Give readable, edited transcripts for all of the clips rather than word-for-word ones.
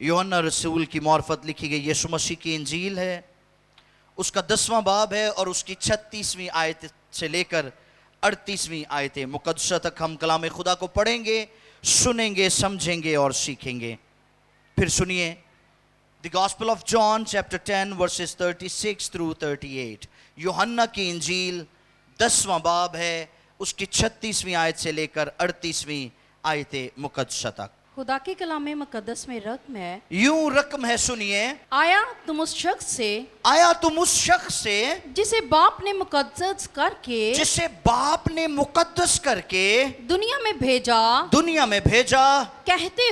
यूहन्ना रसूल की मार्फत लिखी गई यीशु मसीह की इंजील है, उसका 10वां बाब है और उसकी 36वीं आयत से लेकर 38वीं आयत मुकद्दसा तक हम कलाम खुदा को पढ़ेंगे, सुनेंगे, समझेंगे और सीखेंगे। फिर सुनिए the gospel of John chapter 10 versus 36 through 38। यूहन्ना की इंजील 10वां बाब है, उसकी 36वीं आयत से लेकर 38वीं आयत मुकद्दसा तक। खुदा के कलाम मुकद्दस में रकम है, यूं रकम है, सुनिए। आया तुम उस शख्स से, आया तुम उस शख्स से जिसे बाप ने मुकद्दस करके, जिसे बाप ने मुकद्दस करके दुनिया में भेजा, दुनिया में भेजा, कहते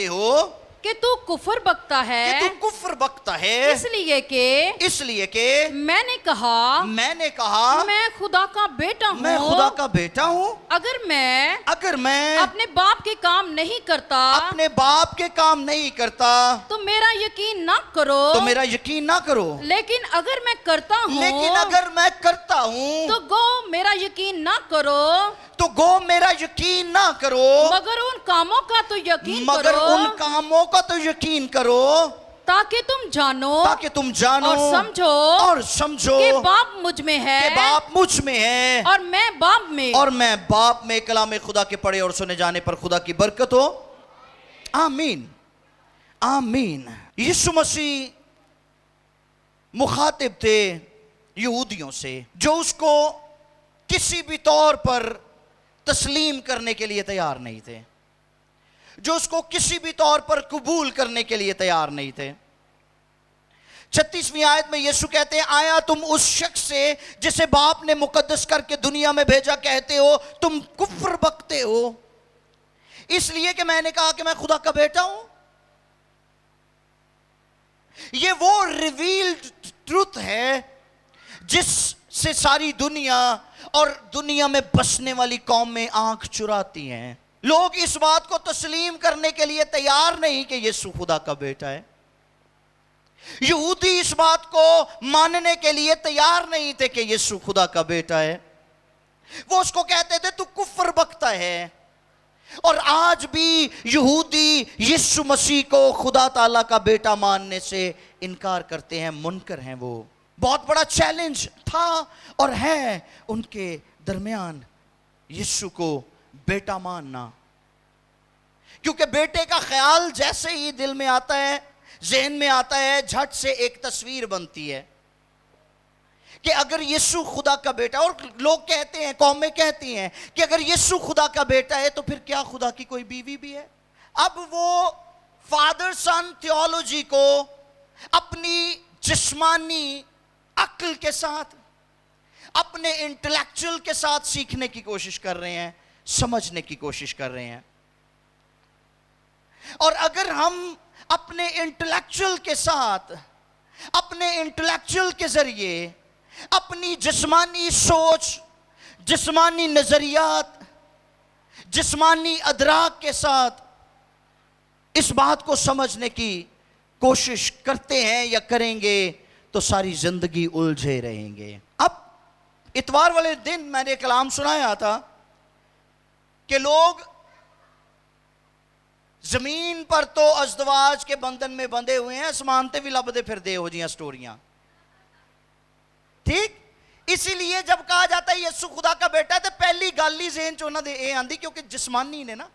हो कि तू कुफर बकता है, कि तू कुफ्र बकता है, इसलिए कि मैंने कहा मैं खुदा का बेटा हूँ। मैं खुदा का बेटा हूँ। अगर मैं अपने बाप के काम नहीं करता तो मेरा यकीन ना करो, लेकिन अगर मैं करता हूँ तो गो मेरा यकीन ना करो, मगर उन कामों का तो यकीन करो, ताकि तुम जानो और समझो कि बाप मुझ में है और मैं बाप में। कलाम खुदा के पढ़े और सुने जाने पर खुदा की बरकत हो। आमीन आमीन। यीशु मसीह मुखातिब थे यहूदियों से जो उसको किसी भी तौर पर तस्लीम करने के लिए तैयार नहीं थे, जो उसको किसी भी तौर पर कबूल करने के लिए तैयार नहीं थे। 36वीं आयत में यीशु कहते हैं, आया तुम उस शख्स से जिसे बाप ने मुकद्दस करके दुनिया में भेजा, कहते हो तुम कुफ्र बकते हो, इसलिए कि मैंने कहा कि मैं खुदा का बेटा हूं। ये वो रिवील्ड ट्रूथ है जिससे सारी दुनिया और दुनिया में बसने वाली कौम में आंख चुराती हैं। लोग इस बात को तस्लीम करने के लिए तैयार नहीं कि यीशु खुदा का बेटा है। यहूदी इस बात को मानने के लिए तैयार नहीं थे कि यीशु खुदा का बेटा है। वो उसको कहते थे तू कुफ्र बकता है। और आज भी यहूदी यीशु मसीह को खुदा ताला का बेटा मानने से इनकार करते हैं, मुनकर हैं। वो बहुत बड़ा चैलेंज था और है उनके दरमियान यीशु को बेटा मानना, क्योंकि बेटे का ख्याल जैसे ही दिल में आता है, ज़हन में आता है, झट से एक तस्वीर बनती है कि अगर यीशु खुदा का बेटा, और लोग कहते हैं, कौमें कहती हैं कि अगर यीशु खुदा का बेटा है तो फिर क्या खुदा की कोई बीवी भी है? अब वो फादर सन थियोलॉजी को अपनी जिस्मानी अक्ल के साथ, अपने इंटेलेक्चुअल के साथ सीखने की कोशिश कर रहे हैं, समझने की कोशिश कर रहे हैं। और अगर हम अपने इंटेलेक्चुअल के साथ, अपने इंटेलेक्चुअल के जरिए, अपनी जिस्मानी सोच, जिस्मानी नजरियात, जिस्मानी अदराक के साथ इस बात को समझने की कोशिश करते हैं या करेंगे तो सारी जिंदगी उलझे रहेंगे। अब इतवार वाले दिन मैंने कलाम सुनाया था कि लोग जमीन पर तो अज़दवाज के बंधन में बंधे हुए हैं, आसमान ते भी लभदे फिरदे हो जियां स्टोरियां। ठीक, इसीलिए जब कहा जाता है यीशु खुदा का बेटा है तो पहली गल ही ज़हन च उन्हां दे ये आंदी, क्योंकि जिस्मानी ने ना,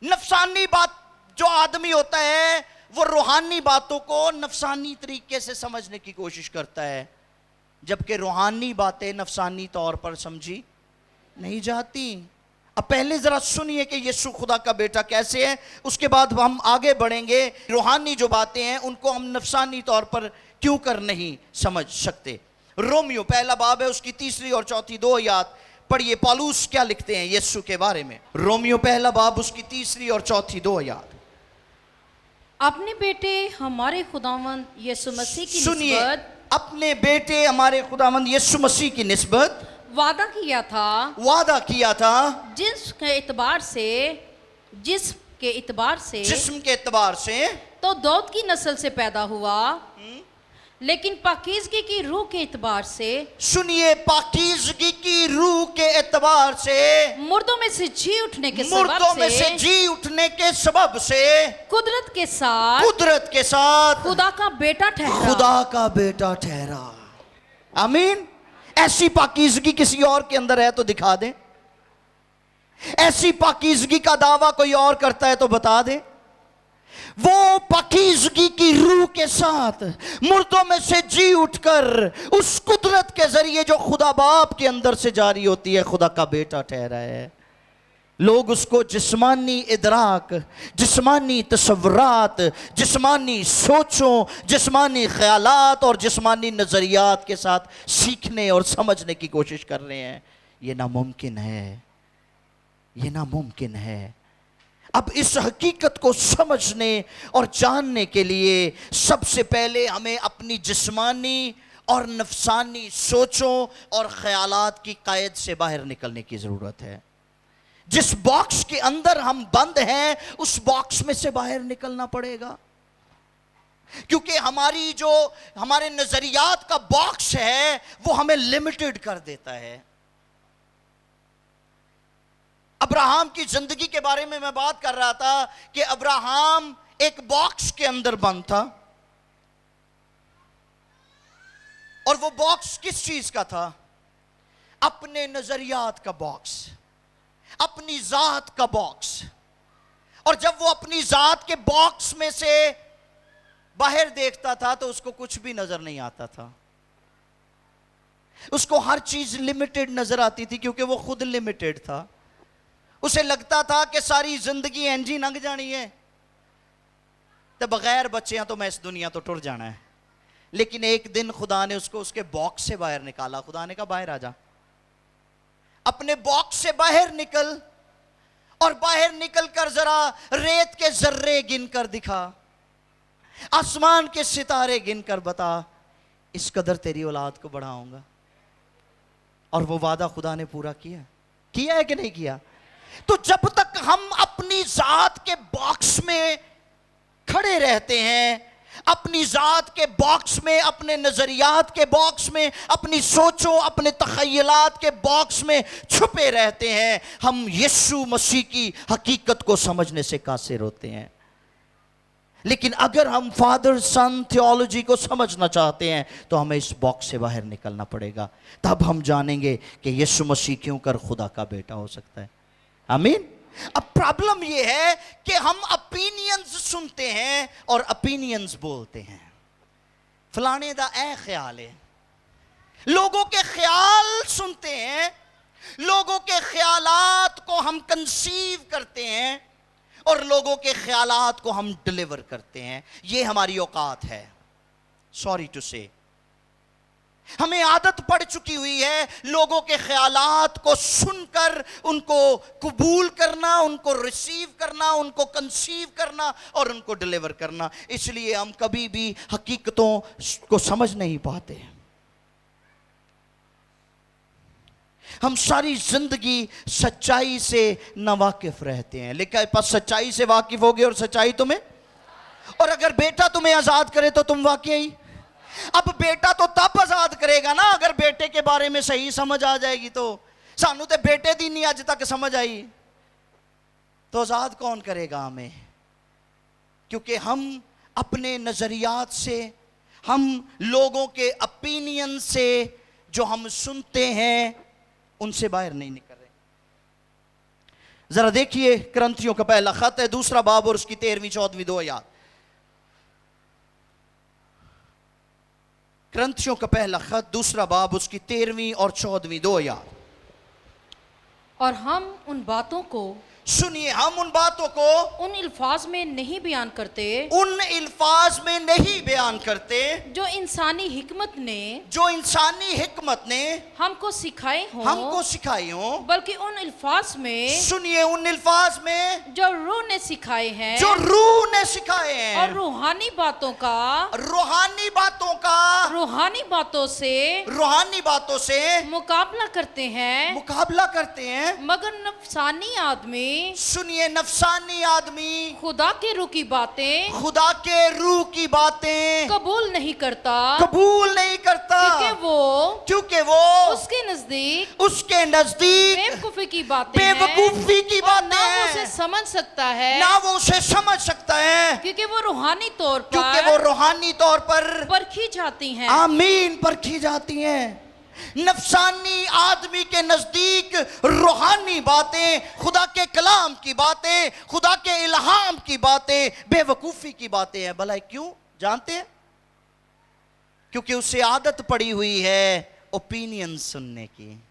नफसानी बात जो आदमी होता है वो रूहानी बातों को नफसानी तरीके से समझने की कोशिश करता है, जबकि रूहानी बातें नफसानी तौर पर समझी नहीं जाती। अब पहले जरा सुनिए कि यीशु खुदा का बेटा कैसे है, उसके बाद हम आगे बढ़ेंगे। रूहानी जो बातें हैं उनको हम नफसानी तौर पर क्यों कर नहीं समझ सकते। रोमियो पहला बाब है, उसकी 3री और 4थी 2 आयत पढ़िए, पौलुस क्या लिखते हैं यीशु के बारे में। रोमियो पहला बाब, उसकी 3री और 4थी 2 आयत। अपने बेटे हमारे खुदावंद यीशु मसीह की निस्बत, अपने बेटे हमारे खुदावंद यीशु मसीह की निस्बत वादा किया था जिसके इतबार से जिस्म के इतबार से तो दाऊद की नस्ल से पैदा हुआ, लेकिन पाकीज़गी की रूह के एतबार से, सुनिए, पाकीज़गी की रूह के एतबार से, मुर्दों में से जी उठने के सबब से कुदरत के साथ खुदा का बेटा ठहरा। आमीन। ऐसी पाकीज़गी किसी और के अंदर है तो दिखा दें। ऐसी पाकीज़गी का दावा कोई और करता है तो बता दें। वो पाकीज़गी की रूह के साथ मुर्दों में से जी उठकर उस कुदरत के जरिए जो खुदा बाप के अंदर से जारी होती है, खुदा का बेटा ठहरा है। लोग उसको जिस्मानी इदराक, जिस्मानी तसव्वुरात, जिस्मानी सोचों, जिस्मानी ख्यालात और जिस्मानी नज़रियात के साथ सीखने और समझने की कोशिश कर रहे हैं। ये नामुमकिन है, ये नामुमकिन है। अब इस हकीकत को समझने और जानने के लिए सबसे पहले हमें अपनी जिस्मानी और नफसानी सोचों और ख्यालात की कैद से बाहर निकलने की ज़रूरत है। जिस बॉक्स के अंदर हम बंद हैं, उस बॉक्स में से बाहर निकलना पड़ेगा, क्योंकि हमारे नज़रियात का बॉक्स है वो हमें लिमिटेड कर देता है। अब्राहम की जिंदगी के बारे में मैं बात कर रहा था कि अब्राहम एक बॉक्स के अंदर बंद था, और वो बॉक्स किस चीज का था? अपने नजरियात का बॉक्स, अपनी जात का बॉक्स। और जब वो अपनी जात के बॉक्स में से बाहर देखता था तो उसको कुछ भी नजर नहीं आता था। उसको हर चीज लिमिटेड नजर आती थी, क्योंकि वो खुद लिमिटेड था। उसे लगता था कि सारी जिंदगी इंजी लंघ जानी है, तो बगैर बच्चियां तो मैं इस दुनिया तो टुर जाना है। लेकिन एक दिन खुदा ने उसको उसके बॉक्स से बाहर निकाला। खुदा ने कहा, बाहर आ जा, अपने बॉक्स से बाहर निकल, और बाहर निकलकर जरा रेत के जर्रे गिनकर दिखा, आसमान के सितारे गिनकर बता, इस कदर तेरी औलाद को बढ़ाऊंगा। और वो वादा खुदा ने पूरा किया है कि नहीं किया? तो जब तक हम अपनी जात के बॉक्स में खड़े रहते हैं, अपनी जात के बॉक्स में, अपने नजरियात के बॉक्स में, अपनी सोचों, अपने तखयलात के बॉक्स में छुपे रहते हैं, हम यीशु मसीह की हकीकत को समझने से कासिर होते हैं। लेकिन अगर हम फादर सन थियोलॉजी को समझना चाहते हैं तो हमें इस बॉक्स से बाहर निकलना पड़ेगा। तब हम जानेंगे कि यीशु मसीह क्यों कर खुदा का बेटा हो सकता है। आमीन। अब प्रॉब्लम यह है कि हम ओपिनियंस सुनते हैं और ओपिनियंस बोलते हैं। फलाने दा ए ख्याल है, लोगों के ख्याल सुनते हैं, लोगों के ख्यालात को हम कंसीव करते हैं और लोगों के ख्यालात को हम डिलीवर करते हैं। ये हमारी औकात है। सॉरी टू से, हमें आदत पड़ चुकी हुई है लोगों के ख्यालात को सुनकर उनको कबूल करना, उनको रिसीव करना, उनको कंसीव करना और उनको डिलीवर करना। इसलिए हम कभी भी हकीकतों को समझ नहीं पाते। हम सारी जिंदगी सच्चाई से नावाकिफ रहते हैं। लेकिन पास सच्चाई से वाकिफ होगे और सच्चाई तुम्हें, और अगर बेटा तुम्हें आजाद करे तो तुम वाकई। अब बेटा तो तब आजाद करेगा ना अगर बेटे के बारे में सही समझ आ जाएगी। तो सानू तो बेटे दी नहीं अज तक समझ आई, तो आजाद कौन करेगा हमें? क्योंकि हम अपने नजरियात से, हम लोगों के ओपिनियन से जो हम सुनते हैं उनसे बाहर नहीं निकल रहे। जरा देखिए, करंथियों का पहला खत है, 2 बाब और उसकी 13वीं 14वीं 2 आयत। करंथियों का पहला खत 2 बाब उसकी 13वीं और 14वीं 2 आयत। और हम उन बातों को, सुनिए, हम उन बातों को उन अल्फाज में नहीं बयान करते, उन अल्फाज में नहीं बयान करते जो इंसानी हिकमत ने हमको सिखाई हो, बल्कि उन अल्फाज में, सुनिए, उन अल्फाज में जो रूह ने सिखाए हैं, और रूहानी बातों से मुकाबला करते हैं, मगर नफसानी आदमी सुनिए, नफसानी आदमी खुदा के रूह की बातें, खुदा के रूह की बातें कबूल नहीं करता, क्योंकि वो उसके नजदीक बेवकूफी की बातें हैं, ना वो उसे समझ सकता है, ना वो उसे समझ सकता है, क्योंकि वो रूहानी तौर पर परखी जाती हैं। आमीन, परखी जाती हैं। नफसानी आदमी के नजदीक रूहानी बातें, खुदा के कलाम की बातें, खुदा के इल्हाम की बातें बेवकूफी की बातें हैं। भला क्यों? जानते हैं? क्योंकि उसे आदत पड़ी हुई है ओपिनियन सुनने की।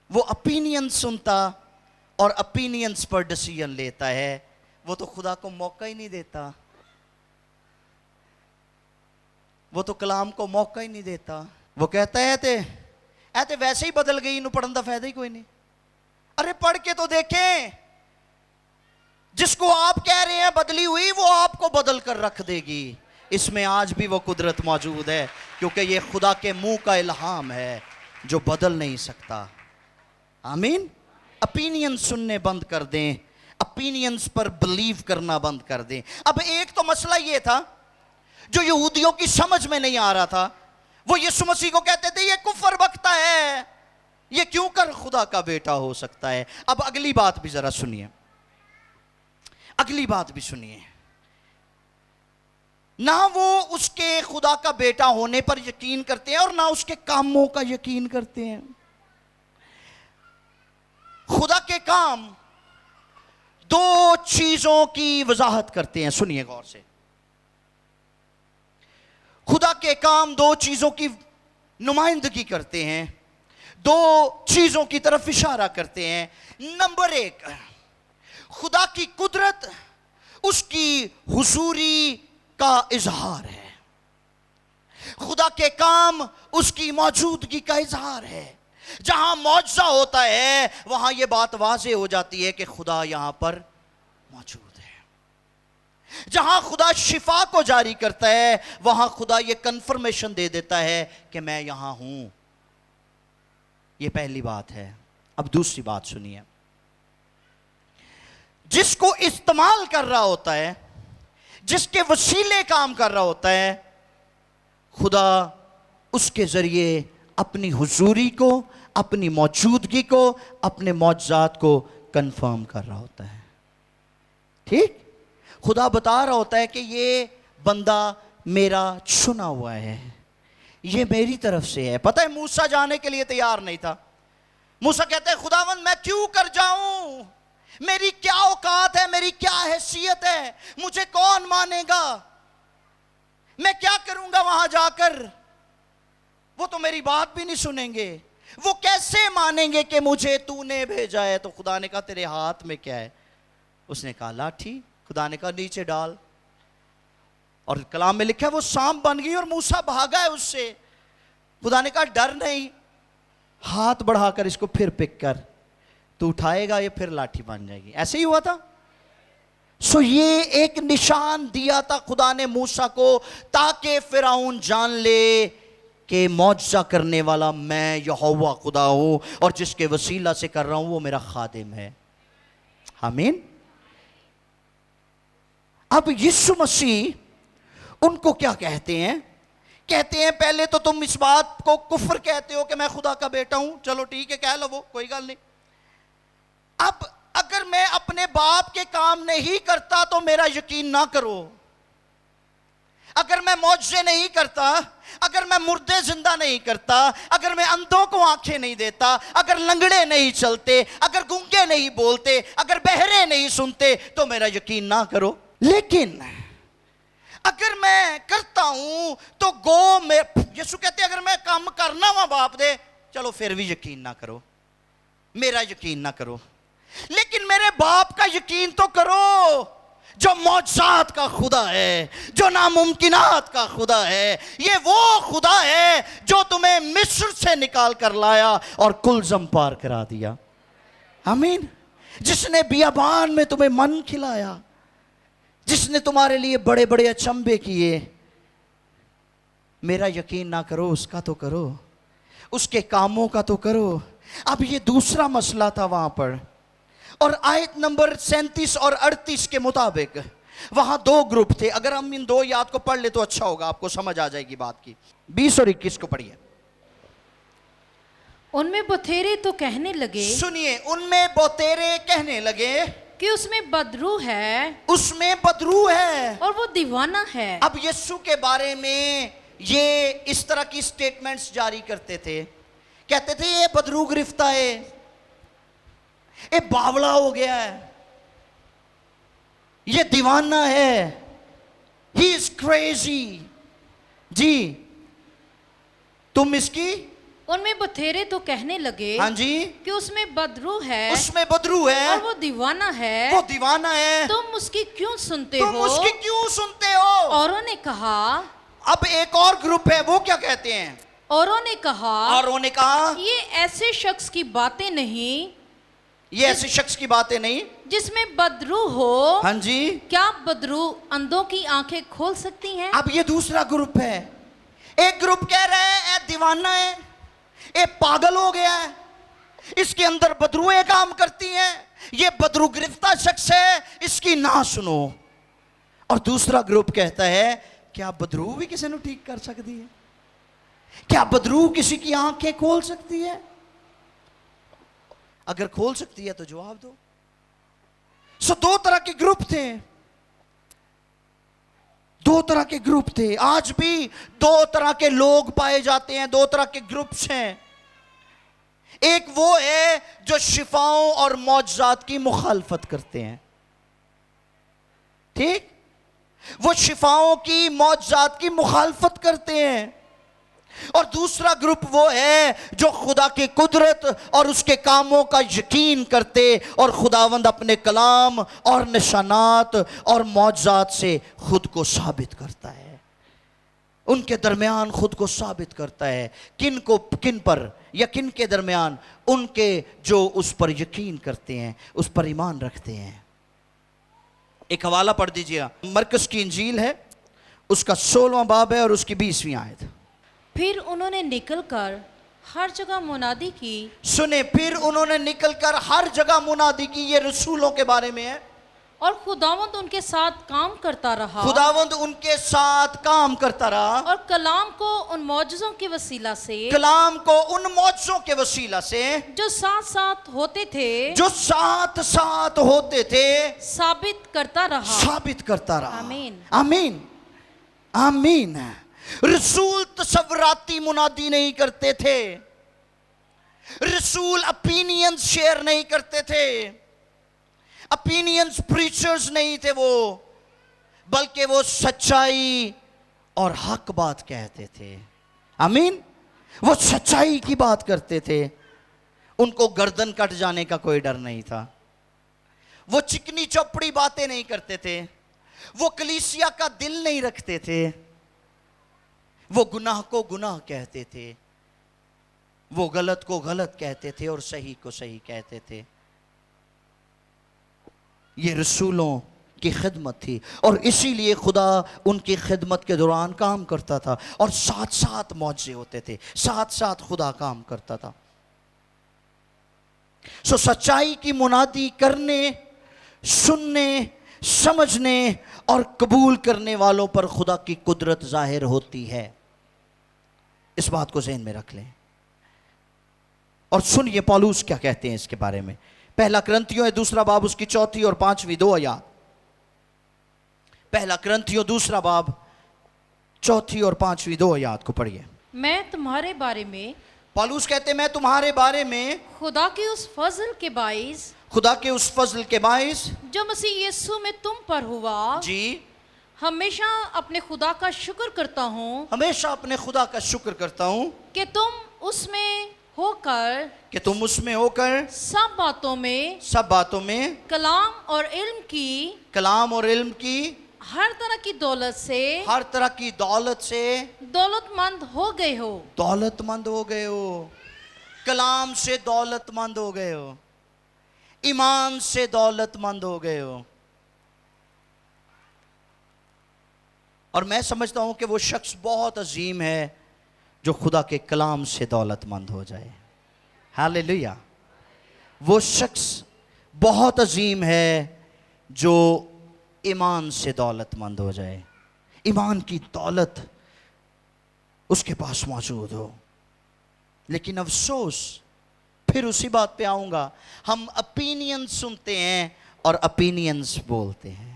वो ओपिनियन सुनता और ओपिनियंस पर डिसीजन लेता है। वो तो खुदा को मौका ही नहीं देता, वो तो कलाम को मौका ही नहीं देता। वो कहता है ऐते वैसे ही बदल गई, इन्हों पढ़ने का फायदा ही कोई नहीं। अरे पढ़ के तो देखें, जिसको आप कह रहे हैं बदली हुई, वो आपको बदल कर रख देगी। इसमें आज भी वो कुदरत मौजूद है, क्योंकि ये खुदा के मुंह का इल्हाम है जो बदल नहीं सकता। आमीन। ओपिनियन सुनने बंद कर दें, ओपिनियंस पर बिलीव करना बंद कर दें। अब एक तो मसला ये था जो यहूदियों की समझ में नहीं आ रहा था। वो यीशु मसीह को कहते थे ये कुफर बकता है, ये क्यों कर खुदा का बेटा हो सकता है। अब अगली बात भी जरा सुनिए, अगली बात भी सुनिए। ना वो उसके खुदा का बेटा होने पर यकीन करते हैं और ना उसके कामों का यकीन करते हैं। खुदा के काम दो चीजों की वजाहत करते हैं, सुनिए गौर से। खुदा के काम दो चीजों की नुमाइंदगी करते हैं, दो चीजों की तरफ इशारा करते हैं। नंबर एक, खुदा की कुदरत उसकी हुजूरी का इजहार है। खुदा के काम उसकी मौजूदगी का इजहार है। जहां मौजज़ा होता है वहां यह बात वाज़ेह हो जाती है कि खुदा यहां पर मौजूद है। जहां खुदा शिफा को जारी करता है वहां खुदा यह कंफर्मेशन दे देता है कि मैं यहां हूं। यह पहली बात है। अब दूसरी बात सुनिए। जिसको इस्तेमाल कर रहा होता है, जिसके वसीले काम कर रहा होता है, खुदा उसके जरिए अपनी हुजूरी को, अपनी मौजूदगी को, अपने मौजज़ात को कंफर्म कर रहा होता है। ठीक, खुदा बता रहा होता है कि ये बंदा मेरा चुना हुआ है, ये मेरी तरफ से है। पता है मूसा जाने के लिए तैयार नहीं था। मूसा कहता है खुदावंद मैं क्यों कर जाऊं, मेरी क्या औकात है, मेरी क्या हैसियत है, मुझे कौन मानेगा, मैं क्या करूंगा वहां जाकर। वो तो मेरी बात भी नहीं सुनेंगे, वो कैसे मानेंगे कि मुझे तूने भेजा है। तो खुदा ने कहा तेरे हाथ में क्या है। उसने कहा लाठी। खुदा ने कहा नीचे डाल। और कलाम में लिखा है वो सांप बन गई और मूसा भागा है उससे। खुदा ने कहा डर नहीं, हाथ बढ़ाकर इसको फिर पिक कर, तू उठाएगा ये फिर लाठी बन जाएगी। ऐसे ही हुआ था। सो ये एक निशान दिया था खुदा ने मूसा को, ताकि फिरौन जान ले कि मौजज़ा करने वाला मैं यहोवा खुदा हूं और जिसके वसीला से कर रहा हूं वो मेरा खादिम है। आमीन। अब यीशु मसीह उनको क्या कहते हैं? कहते हैं पहले तो तुम इस बात को कुफ्र कहते हो कि मैं खुदा का बेटा हूं, चलो ठीक है कह लो, वो कोई गल नहीं। अब अगर मैं अपने बाप के काम नहीं करता तो मेरा यकीन ना करो। अगर मैं मौजज़े नहीं करता, अगर मैं मुर्दे जिंदा नहीं करता, अगर मैं अंधों को आंखें नहीं देता, अगर लंगड़े नहीं चलते, अगर गूंगे नहीं बोलते, अगर बहरे नहीं सुनते तो मेरा यकीन ना करो। लेकिन अगर मैं करता हूं तो गो में यीशु कहते अगर मैं काम करना वहां बाप दे, चलो फिर भी यकीन ना करो, मेरा यकीन ना करो, लेकिन मेरे बाप का यकीन तो करो जो मौजज़ात का खुदा है, जो नामुमकिनात का खुदा है। ये वो खुदा है जो तुम्हें मिस्र से निकाल कर लाया और कुलज़म पार करा दिया। आमीन। जिसने बियाबान में तुम्हें मन खिलाया, जिसने तुम्हारे लिए बड़े बड़े अचंभे किए। मेरा यकीन ना करो, उसका तो करो, उसके कामों का तो करो। अब ये दूसरा मसला था वहां पर। और आयत नंबर 37 और 38 के मुताबिक वहां दो ग्रुप थे। अगर हम इन दो याद को पढ़ ले तो अच्छा होगा, आपको समझ आ जाएगी बात की। 20 और 21 को पढ़िए। उनमें बतेरे तो कहने लगे, सुनिए, उनमें बतेरे कहने लगे कि उसमें बदरू है, उसमें बदरू है और वो दीवाना है। अब यीशु के बारे में ये इस तरह की स्टेटमेंट्स जारी करते थे, कहते थे ये बदरू गिरफ्ता है, ये बावला हो गया है, ये दीवाना है, ही इज क्रेजी। जी, तुम इसकी, उनमें बतेरे तो कहने लगे, हाँ जी, कि उसमें बदरू है, उसमें बदरू है, और वो दीवाना है, वो दीवाना है, तुम उसकी क्यों सुनते तुम हो? उसकी क्यों सुनते हो? औरों ने कहा, अब एक और ग्रुप है, वो क्या कहते हैं? औरों ने कहा, औरों ने कहा, ये ऐसे शख्स की बातें नहीं, ये ऐसे शख्स की बातें नहीं जिसमें बदरू हो। हाँ जी, क्या बदरू अंधों की आंखें खोल सकती हैं? अब ये दूसरा ग्रुप है। एक ग्रुप कह रहा है ये दीवाना है, ये पागल हो गया है, इसके अंदर बदरुएं काम करती हैं, ये बदरू गिरफ्तार शख्स है, इसकी ना सुनो। और दूसरा ग्रुप कहता है क्या बदरू भी किसी ने ठीक कर सकती है? क्या बदरू किसी की आंखें खोल सकती है? अगर खोल सकती है तो जवाब दो। सो दो तरह के ग्रुप थे, दो तरह के ग्रुप थे। आज भी दो तरह के लोग पाए जाते हैं, दो तरह के ग्रुप्स हैं। एक वो है जो शिफाओं और मौजज़ात की मुखालफत करते हैं, ठीक, वो शिफाओं की मौजज़ात की मुखालफत करते हैं। और दूसरा ग्रुप वो है जो खुदा की कुदरत और उसके कामों का यकीन करते और खुदावंद अपने कलाम और निशानात और मौजज़ात से खुद को साबित करता है, उनके दरमियान खुद को साबित करता है। किन को, किन पर या किन के दरमियान? उनके जो उस पर यकीन करते हैं, उस पर ईमान रखते हैं। एक हवाला पढ़ दीजिएगा, मरकस की इंजील है, उसका 16वां बाब है और उसकी 20वीं आयत। फिर उन्होंने निकलकर हर जगह मुनादी की। सुने, फिर उन्होंने निकलकर हर जगह मुनादी की। ये रसूलों के बारे में है। और खुदावंद उनके साथ काम करता रहा, खुदावंद उनके साथ काम करता रहा, और कलाम को उन मौजज़ों के वसीला से, कलाम को उन मौजज़ों के वसीला से जो साथ साथ होते थे, जो साथ साथ होते थे, साबित करता रहा। साबित करता रहा। आमीन, आमीन, आमीन। रसूल तसव्वुराती मुनादी नहीं करते थे, रसूल ओपिनियंस शेयर नहीं करते थे, ओपिनियंस प्रीचर्स नहीं थे वो, बल्कि वो सच्चाई और हक बात कहते थे। आमीन, वो सच्चाई की बात करते थे। उनको गर्दन कट जाने का कोई डर नहीं था, वो चिकनी चौपड़ी बातें नहीं करते थे, वो कलीसिया का दिल नहीं रखते थे, वो गुनाह को गुनाह कहते थे, वो गलत को गलत कहते थे और सही को सही कहते थे। ये रसूलों की खिदमत थी और इसीलिए खुदा उनकी खिदमत के दौरान काम करता था और साथ साथ मौजज़े होते थे, साथ साथ खुदा काम करता था। सो सच्चाई की मुनादी करने, सुनने, समझने और कबूल करने वालों पर खुदा की कुदरत जाहिर होती है। इस बात को ज़हन में रख लें। और सुनिए पौलुस क्या कहते हैं इसके बारे में। पहला कुरिन्थियों है 2 बाब, उसकी 4 और 5 2 आयत। पहला कुरिन्थियों 2 बाब 4 और 5 2 आयत को पढ़िए। मैं तुम्हारे बारे में, पौलुस कहते हैं मैं तुम्हारे बारे में खुदा के उस फजल के बाइस, खुदा के उस फजल के बाइस जो मसीह यीशु में तुम पर हुआ, जी, हमेशा अपने खुदा का शुक्र करता हूँ, हमेशा अपने खुदा का शुक्र करता हूँ कि तुम उसमें होकर, कि तुम उसमें होकर सब बातों में कलाम और इल्म की हर तरह की दौलत से दौलतमंद हो गए हो। दौलतमंद हो गए हो, कलाम से दौलतमंद हो गए हो, ईमान से दौलतमंद हो गए हो। और मैं समझता हूं कि वो शख्स बहुत अजीम है जो खुदा के कलाम से दौलतमंद हो जाए। हालेलुया। वो शख्स बहुत अजीम है जो ईमान से दौलतमंद हो जाए, ईमान की दौलत उसके पास मौजूद हो। लेकिन अफसोस, फिर उसी बात पे आऊंगा, हम ओपिनियन सुनते हैं और ओपिनियंस बोलते हैं।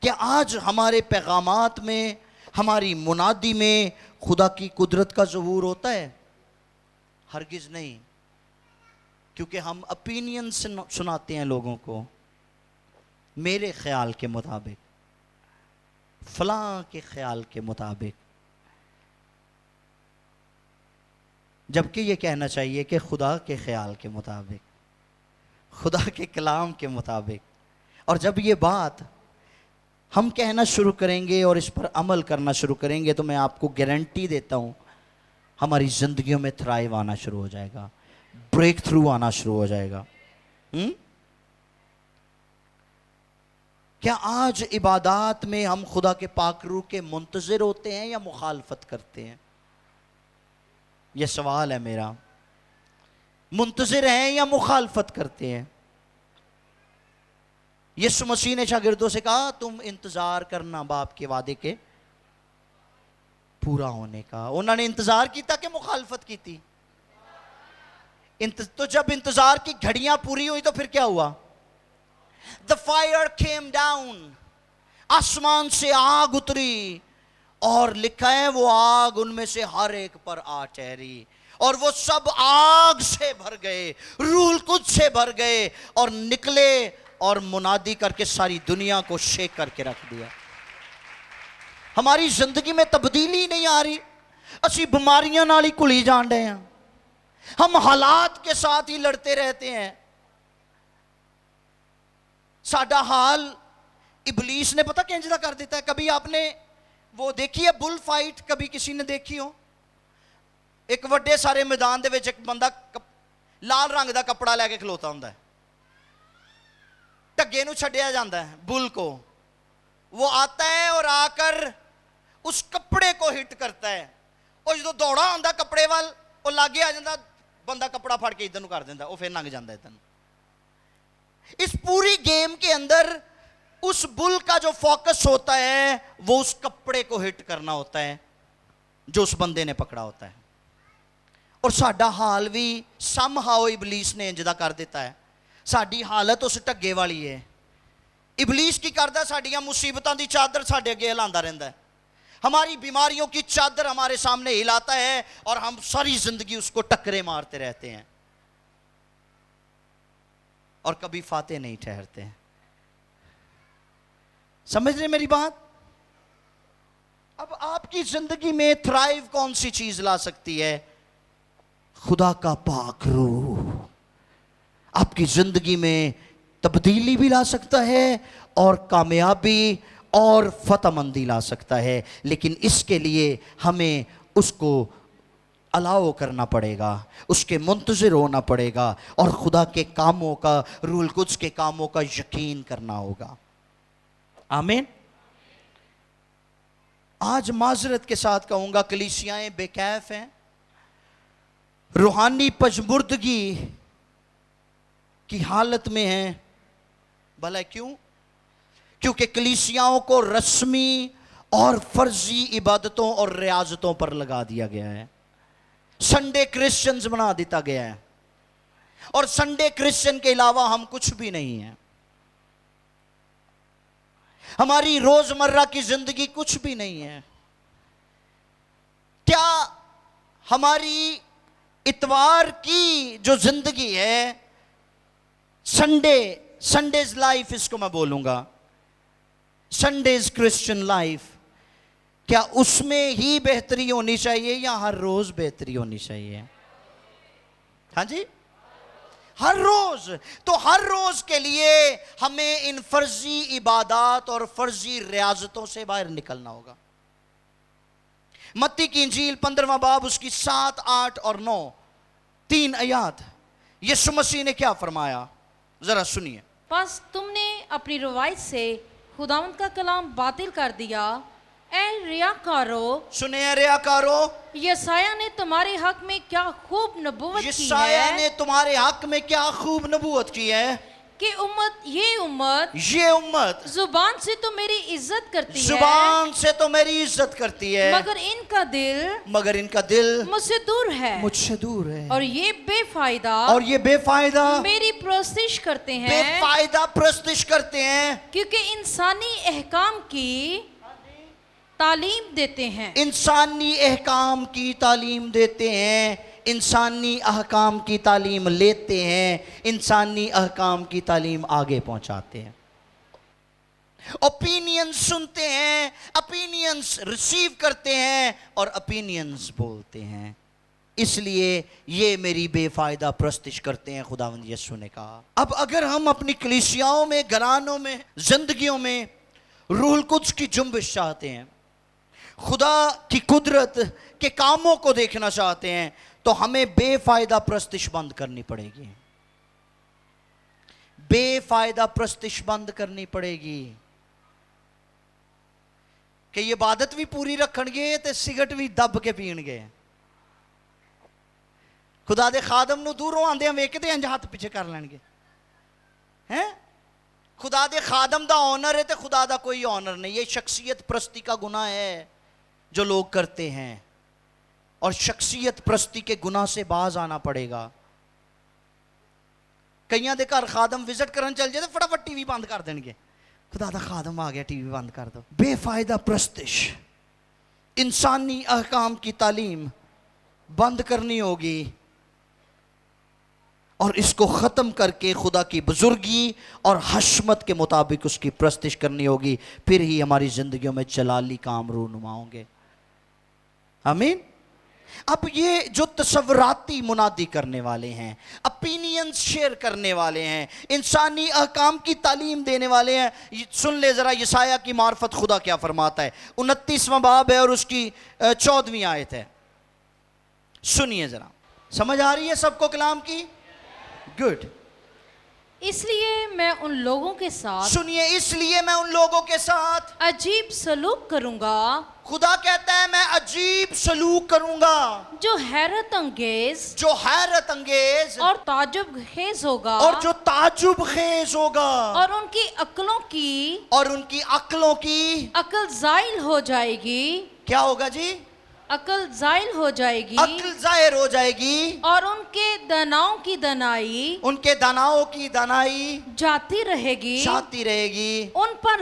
क्या आज हमारे पैगामात में, हमारी मुनादी में खुदा की कुदरत का ज़हूर होता है? हरगिज़ नहीं, क्योंकि हम ओपिनियन सुनाते हैं लोगों को, मेरे ख्याल के मुताबिक, फलां के ख्याल के मुताबिक, जबकि ये कहना चाहिए कि खुदा के ख्याल के मुताबिक, खुदा के कलाम के मुताबिक। और जब ये बात हम कहना शुरू करेंगे और इस पर अमल करना शुरू करेंगे, तो मैं आपको गारंटी देता हूँ हमारी ज़िंदगियों में थ्राइव आना शुरू हो जाएगा, ब्रेक थ्रू आना शुरू हो जाएगा। क्या आज इबादात में हम खुदा के पाक रूह के मुंतज़िर होते हैं या मुखालफत करते हैं? यह सवाल है मेरा। मुंतज़िर हैं या मुखालफत करते हैं? यीशु मसीह ने शागिर्दों से कहा, तुम इंतजार करना बाप के वादे के पूरा होने का। उन्होंने इंतजार किया कि मुखालफत की थी? तो जब इंतजार की घड़ियां पूरी हुई तो फिर क्या हुआ? द फायर केम डाउन, आसमान से आग उतरी, और लिखा है वो आग उनमें से हर एक पर आ ठहरी, और वो सब आग से भर गए, रूह कुद्स से भर गए, और निकले और मुनादी करके सारी दुनिया को शेक करके रख दिया। हमारी जिंदगी में तब्दीली नहीं आ रही, असी बीमारियां नाल ही घुली जान रहे हैं, हम हालात के साथ ही लड़ते रहते हैं। साडा हाल इबलीस ने पता किंज दा कर देता है। कभी आपने वो देखी है बुल फाइट? कभी किसी ने देखी हो? एक वड्डे सारे मैदान दे विच एक बंदा लाल रंग का कपड़ा लैके खलोता हुंदा है, ढग्गे नूं छड्डिया जाता है बुल को, वो आता है और आकर उस कपड़े को हिट करता है, और जो दौड़ा आंदा कपड़े वाल, वो लागे आ जाता, बंदा कपड़ा फड़ के इधर नूं कर देंदा, वो फिर लंघ जाता इधर। इस पूरी गेम के अंदर उस बुल का जो फोकस होता है वो उस कपड़े को हिट करना होता है जो उस बंदे ने पकड़ा होता है। और साडा हाल भी समहाउ इबलीस ने इंज दा कर देता है। साडी हालत उस ढग्गे वाली है। इबलीस की करदा, साडियां मुसीबतां दी चादर साडे अगे हिलांदा रहंदा है, हमारी बीमारियों की चादर हमारे सामने हिलाता है, और हम सारी जिंदगी उसको टक्करे मारते रहते हैं और कभी फाते नहीं ठहरते हैं। समझ रहे मेरी बात? अब आपकी जिंदगी में थ्राइव कौन सी चीज ला सकती है? खुदा का पाक रूह आपकी जिंदगी में तब्दीली भी ला सकता है और कामयाबी और फतहमंदी ला सकता है, लेकिन इसके लिए हमें उसको अलाउ करना पड़ेगा, उसके मुंतज़िर होना पड़ेगा, और खुदा के कामों का, रूह कुद्स के कामों का यकीन करना होगा। आमीन। आज माजरत के साथ कहूंगा, कलीसियाएं बेकैफ हैं, रूहानी पजमुर्दगी की हालत में हैं। भला क्यों? क्योंकि कलीसियाओं को रस्मी और फर्जी इबादतों और रियाजतों पर लगा दिया गया है। संडे क्रिश्चियंस बना दिया गया है, और संडे क्रिश्चियन के अलावा हम कुछ भी नहीं है। हमारी रोजमर्रा की जिंदगी कुछ भी नहीं है। क्या हमारी इतवार की जो जिंदगी है, संडेज लाइफ इसको मैं बोलूंगा, संडेज क्रिश्चियन लाइफ, क्या उसमें ही बेहतरी होनी चाहिए या हर रोज बेहतरी होनी चाहिए? हाँ जी, हर रोज। तो हर रोज के लिए हमें इन फर्जी इबादत और फर्जी रियाजतों से बाहर निकलना होगा। मत्ती की इंजील 15वां बाब उसकी 7, 8 और 9 3 आयत, यीशु मसीह ने क्या फरमाया, जरा सुनिए। बस तुमने अपनी रवायत से खुदावंद का कलाम बातिल कर दिया ऐ रियाकारो, सुने रियाकारो, यशाया ने तुम्हारे हक में क्या खूब नबूवत की यशाया है ने तुम्हारे हक में क्या खूब नबूवत की है कि ये उम्मत जुबान से तो मेरी इज्जत करती है, जुबान से तो मेरी इज्जत करती है, मगर इनका दिल मुझसे दूर है और ये बेफायदा मेरी प्रस्तिश करते हैं क्योंकि इंसानी अहकाम की तालीम देते हैं, इंसानी अहकाम की तालीम देते हैं, इंसानी अहकाम की तालीम लेते हैं, इंसानी अहकाम की तालीम आगे पहुंचाते हैं, ओपिनियंस सुनते हैं, ओपिनियंस रिसीव करते हैं और ओपिनियंस बोलते हैं। इसलिए ये मेरी बेफायदा प्रस्तिश करते हैं, खुदावंद यीशु ने कहा। अब अगर हम अपनी कलीसियाओं में, घरानों में, जिंदगियों में रूहुल कुद्स की जुम्बिश चाहते हैं, खुदा की कुदरत के कामों को देखना चाहते हैं, तो हमें बेफायदा प्रस्तिश बंद करनी पड़ेगी, बेफायदा प्रस्तिश बंद करनी पड़ेगी। कि ये इबादत भी पूरी रखणगे ते सिगरेट भी दब के पीणगे। खुदा दे खादम नूं दूरों आंदे वेखदे इंज हाथ पीछे कर लैणगे हैं। खुदा दे खादम दा ऑनर है ते खुदा दा कोई ऑनर नहीं। ये शख्सियत प्रस्ती का गुनाह है जो लोग करते हैं, और शख्सियत प्रस्ती के गुनाह से बाज आना पड़ेगा। कईयां दे घर खादम विजिट करन चल जाए तो फटाफट टीवी बंद कर देंगे, खुदा दा खादम आ गया टीवी बंद कर दो। बेफायदा प्रस्तिश, इंसानी अहकाम की तालीम बंद करनी होगी और इसको ख़त्म करके खुदा की बुजुर्गी और हशमत के मुताबिक उसकी प्रस्तिश करनी होगी। फिर ही हमारी ज़िंदगियों में जलाली काम रूनुमा होंगे। आमीन। अब ये जो तसव्वुराती मुनादी करने वाले हैं, ओपिनियंस शेयर करने वाले हैं, इंसानी अहकाम की तालीम देने वाले हैं, सुन ले ज़रा यशाया की मार्फत खुदा क्या फरमाता है। 29वां बाब है और उसकी 14वीं आयत है। सुनिए ज़रा, समझ आ रही है सबको कलाम की? गुड। इसलिए मैं उन लोगों के साथ, सुनिए, इसलिए मैं उन लोगों के साथ अजीब सलूक करूंगा। खुदा कहता है मैं अजीब सलूक करूंगा जो हैरत अंगेज और ताजुब खेज होगा, और जो ताजुब खेज होगा, और उनकी अक्लों की अक्ल जाहिल हो जाएगी। क्या होगा जी? अक्ल जाहिल हो जाएगी, अक्ल जाहिर हो जाएगी, और उनके दानाओं की दनाई जाती रहेगी। उन पर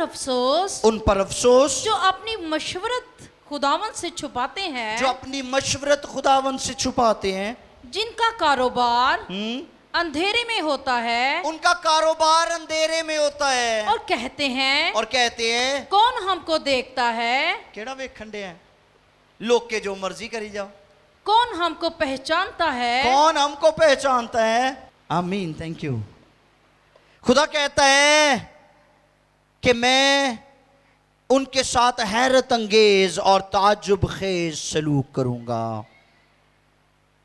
अफसोस जो अपनी मशवरत खुदावन से छुपाते हैं, जिनका कारोबार अंधेरे में होता है, उनका कारोबार अंधेरे में होता है, और कहते हैं कौन हमको देखता है? केड़ा वेखण दे है? लोग के जो मर्जी करी जाओ, कौन हमको पहचानता है? आमीन, थैंक यू। खुदा कहता है कि मैं उनके साथ हैरत अंगेज और ताजुब खेज सलूक करूंगा।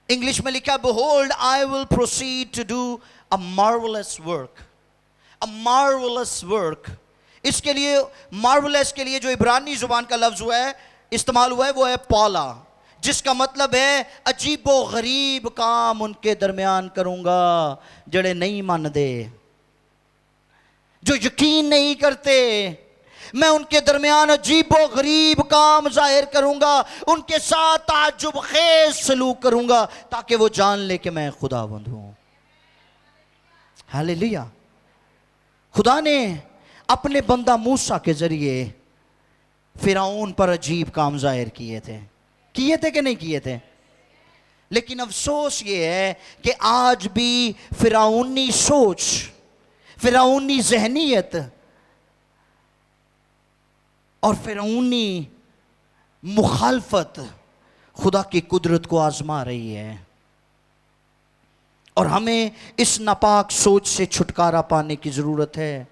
इंग्लिश में लिखा, behold I will proceed to do a marvelous work। इसके लिए marvelous के लिए जो इब्रानी जुबान का लफ्ज हुआ है, इस्तेमाल हुआ है, वो है पौला, जिसका मतलब है अजीबो गरीब काम उनके दरमियान करूंगा जड़े नहीं मानदे, जो यकीन नहीं करते। मैं उनके दरमियान अजीबो गरीब काम जाहिर करूंगा, उनके साथ ताजुब खेज सलूक करूंगा, ताकि वो जान ले कि मैं खुदावंद हूं। हालेलुया। खुदा ने अपने बंदा मूसा के जरिए फिरौन पर अजीब काम जाहिर किए थे कि नहीं किए थे? लेकिन अफसोस ये है कि आज भी फिरौनी सोच, फिरौनी ज़हनियत और फिरौनी मुखालफत खुदा की कुदरत को आजमा रही है, और हमें इस नापाक सोच से छुटकारा पाने की ज़रूरत है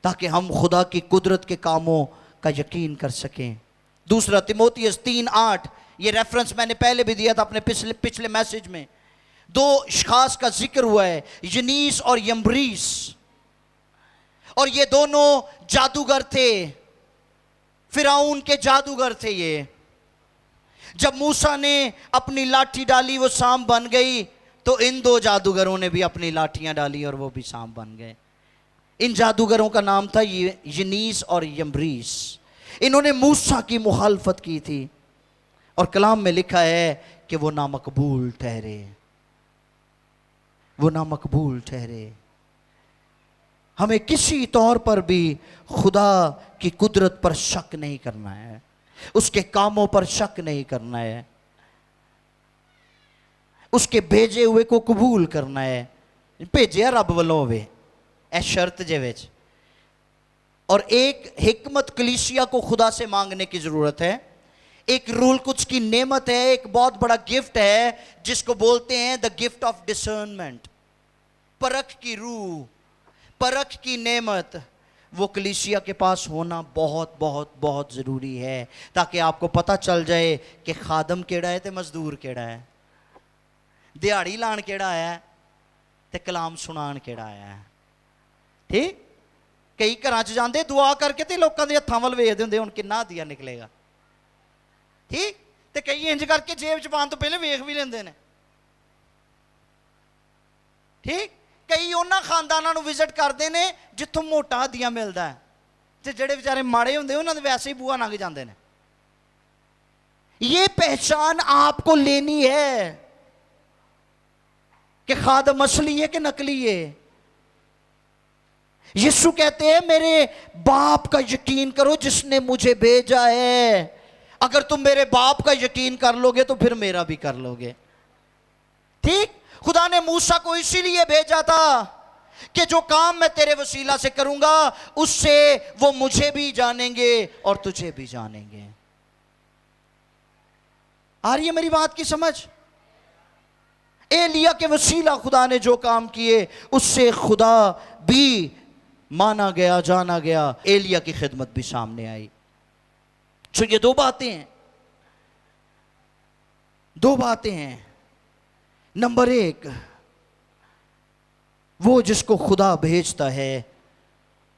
ताकि हम खुदा की कुदरत के कामों का यकीन कर सकें। दूसरा तिमोथियस 3:8, ये रेफरेंस मैंने पहले भी दिया था अपने पिछले मैसेज में। दो अशखास का जिक्र हुआ है, यनीस और यम्ब्रीस, और ये दोनों जादूगर थे, फिरौन के जादूगर थे ये। जब मूसा ने अपनी लाठी डाली वो सांप बन गई, तो इन दो जादूगरों ने भी अपनी लाठियां डाली और वो भी सांप बन गए। इन जादूगरों का नाम था यनीस और यम्ब्रीस। इन्होंने मूसा की मुखालफत की थी और कलाम में लिखा है कि वो नामकबूल ठहरे, वो नामकबूल ठहरे। हमें किसी तौर पर भी खुदा की कुदरत पर शक नहीं करना है, उसके कामों पर शक नहीं करना है, उसके भेजे हुए को कबूल करना है। भेजिया रब वालों होवे ए शर्त जे विच। और एक हिकमत कलीसिया को खुदा से मांगने की जरूरत है। एक रूल कुछ की नेमत है, एक बहुत बड़ा गिफ्ट है जिसको बोलते हैं द गिफ्ट ऑफ डिसर्नमेंट, परख की रूह, परख की नेमत। वो कलीसिया के पास होना बहुत बहुत बहुत ज़रूरी है, ताकि आपको पता चल जाए कि खादम केड़ा है तो मजदूर केड़ा है, दिहाड़ी लान केड़ा है तो कलाम सुनान केड़ा है। ठीक, कई घर च जाते दुआ करके तो लोगों के हथों वाल वेखते होंगे हुण किन्ना दिया निकलेगा। ठीक, तो कई इंज करके जेब च पाने तो पहले वेख भी लेंदे ने। ठीक, कई उन्होंने खानदानों विजिट करते हैं जितों मोटा हदिया मिलता है, तो जेडे बेचारे माड़े होंगे उन्होंने वैसे ही बूहा लंघ जाते हैं। ये पहचान आपको लेनी है कि खादम असली है कि नकली है। यीशु कहते हैं मेरे बाप का यकीन करो जिसने मुझे भेजा है। अगर तुम मेरे बाप का यकीन कर लोगे तो फिर मेरा भी कर लोगे। ठीक, खुदा ने मूसा को इसीलिए भेजा था कि जो काम मैं तेरे वसीला से करूंगा उससे वो मुझे भी जानेंगे और तुझे भी जानेंगे। आ रही है मेरी बात की समझ? एलिया के वसीला खुदा ने जो काम किए उससे खुदा भी माना गया, जाना गया, एलिया की खिदमत भी सामने आई। तो ये दो बातें हैं, दो बातें हैं। नंबर एक, वो जिसको खुदा भेजता है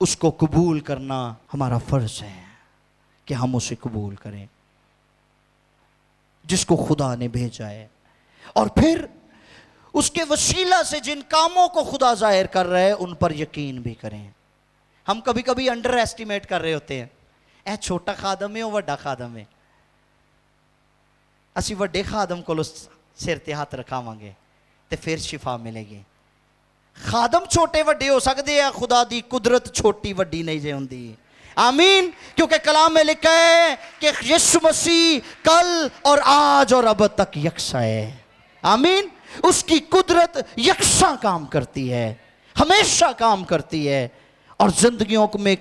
उसको कबूल करना हमारा फर्ज है कि हम उसे कबूल करें जिसको खुदा ने भेजा है। और फिर उसके वसीला से जिन कामों को खुदा जाहिर कर रहा है उन पर यकीन भी करें। हम कभी कभी अंडर एस्टिमेट कर रहे होते हैं, ए छोटा खादम है वो वड्डा खादम है, असी वड्डे खादम को सिर ते हाथ रखावांगे तो फिर शिफा मिलेगी। खादम छोटे वड्डे हो सकते हैं, खुदा दी कुदरत छोटी वड्डी नहीं जे हुंदी। आमीन, क्योंकि कलाम में लिखा है कि यीशु मसीह कल और आज और अब तक यकसा है। आमीन, उसकी कुदरत यकसा काम करती है, हमेशा काम करती है और जिंदगियों में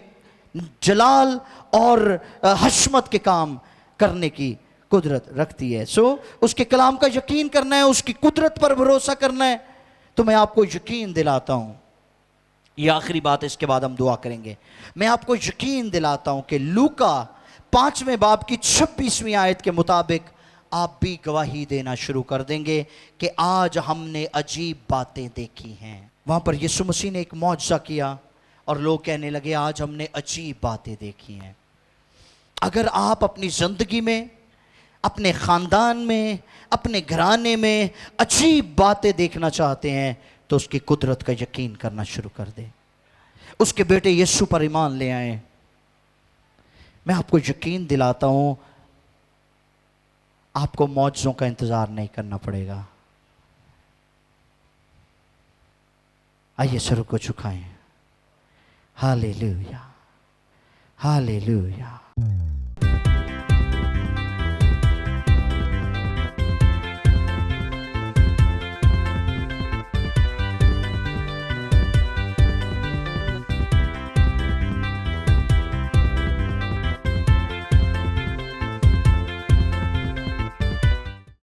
जलाल और हशमत के काम करने की कुदरत रखती है। सो उसके कलाम का यकीन करना है, उसकी कुदरत पर भरोसा करना है। तो मैं आपको यकीन दिलाता हूं, ये आखिरी बात, इसके बाद हम दुआ करेंगे। मैं आपको यकीन दिलाता हूं कि लूका 5वें बाब की 26वीं आयत के मुताबिक आप भी गवाही देना शुरू कर देंगे कि आज हमने अजीब बातें देखी हैं। वहां पर यीशु मसीह ने एक मौजज़ा किया और लोग कहने लगे आज हमने अजीब बातें देखी हैं। अगर आप अपनी जिंदगी में, अपने खानदान में, अपने घराने में अजीब बातें देखना चाहते हैं तो उसकी कुदरत का यकीन करना शुरू कर दें। उसके बेटे यीशु पर ईमान ले आए। मैं आपको यकीन दिलाता हूं आपको मौजज़ों का इंतजार नहीं करना पड़ेगा। आइए सर को झुकाएं। Hallelujah, hallelujah.